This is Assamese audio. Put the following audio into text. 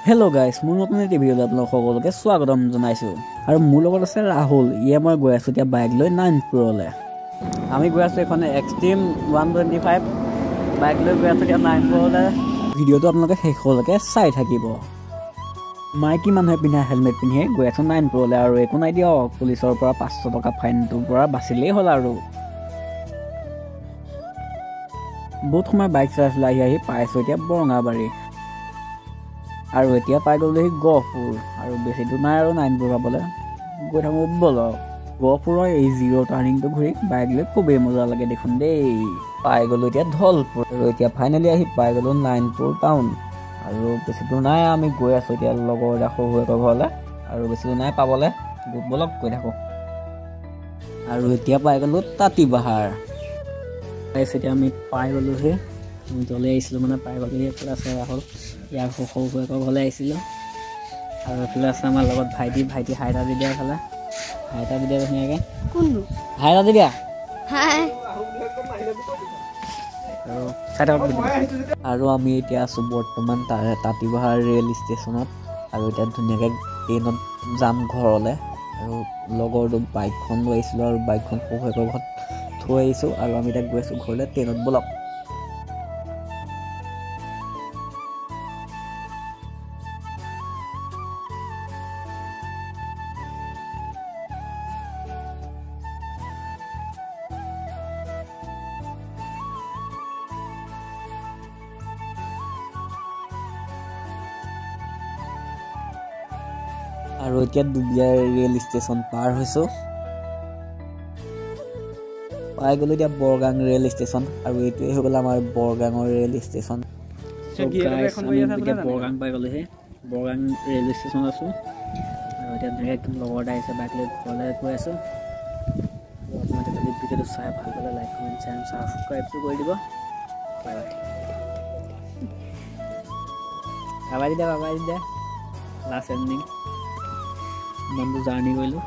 Hello guys, মোৰ নতুন এটা ভিডিঅ'ত আপোনালোক সকলোকে স্বাগতম জনাইছো আৰু মোৰ লগত আছে ৰাহুল। মই গৈ আছো এতিয়া বাইক লৈ 9 Pro-লে। আমি গৈ আছো এখন এক্সট্ৰিম 125 বাইক লৈ গৈ আছো এতিয়া 9 Pro-লে। ভিডিঅ'টো আপোনালোকে শেষলৈকে চাই থাকিব। মাইকী মানুহে পিন্ধা হেলমেট পিন্ধি গৈ আছো 9 Pro-লে আৰু একো নাই দিয়ক, পুলিচৰ পৰা 500 টকা ফাইনটোৰ পৰা বাচিলেই হ'ল আৰু। বহুত সময় বাইক চলাই আহি পাইছো এতিয়া বৰঙাবাৰী। আৰু এতিয়া পাই গ'লেহি গহপুৰ আৰু বেছি দূৰ নাই আৰু 9 Pro পাবলৈ। গৈ থাকোঁ বলক। গহপুৰৰ এই 0 টাৰ্ণিংটো ঘূৰি বাইক লৈ খুবেই মজা লাগে দেখোন দেই। পাই গ'লোঁ এতিয়া ধলপুৰ আৰু এতিয়া ফাইনেলি আহি পাই গ'লোঁ 9 Pro টাউন। আৰু বেছি দূৰ নাই, আমি গৈ আছোঁ এতিয়া লগৰ এটা শহুৰেকৰ ঘৰলৈ আৰু বেছি দূৰ নাই পাবলৈ। বলক গৈ থাকোঁ। আৰু এতিয়া পাই গ'লোঁ তাঁতীবাহাৰ। এতিয়া আমি পাই গ'লোহি। জলে আহিছিলোঁ মানে পাই গ'লোহি। এইফালে আছে ৰাহুল, ইয়াৰ শহুৰেকৰ ঘৰলৈ আহিছিলোঁ। আৰু এইফালে আছে আমাৰ লগত ভাইটি হাই এটা দি দিয়া। এইফালে হাই এটা দি দিয়া ধুনীয়াকৈ। হাই এটা দি দিয়া। আৰু আমি এতিয়া আছোঁ বৰ্তমান তাঁতীবাহাৰ ৰেল ষ্টেচনত। আৰু এতিয়া ধুনীয়াকৈ ট্ৰেইনত যাম ঘৰলৈ। আৰু লগৰটো বাইকখন লৈ আহিছিলোঁ আৰু বাইকখন শহুৰেকৰ ঘৰত থৈ আহিছোঁ। আৰু আমি এতিয়া গৈ আছোঁ ঘৰলৈ ট্ৰেইনত। বলক। আৰু এতিয়া দুবিয়াৰ ৰেল ষ্টেচন পাৰ হৈছোঁ। পাই গ'লোঁ এতিয়া বৰগাং ৰেল ষ্টেচন। আৰু এইটোৱে হৈ গ'ল আমাৰ বৰগাঙৰ ৰেল ষ্টেচন। আমি এতিয়া বৰগাং পাই গ'লোহি। বৰগাং ৰেল ষ্টেচন আছোঁ। আৰু এতিয়া ধুনীয়াকৈ লগৰ এটা আহিছে বাইক লৈ ঘৰলৈ গৈ আছোঁ। আপোনালোকে যদি ভিডিঅ'টো চাই ভাল পালে লাইক কমেণ্ট শ্বেয়াৰ ছাবস্ক্ৰাইবটো কৰি দিব। বাবাই দি দে লাষ্ট এণ্ডিং। ইমানটো জাৰ্ণি কৰিলোঁ।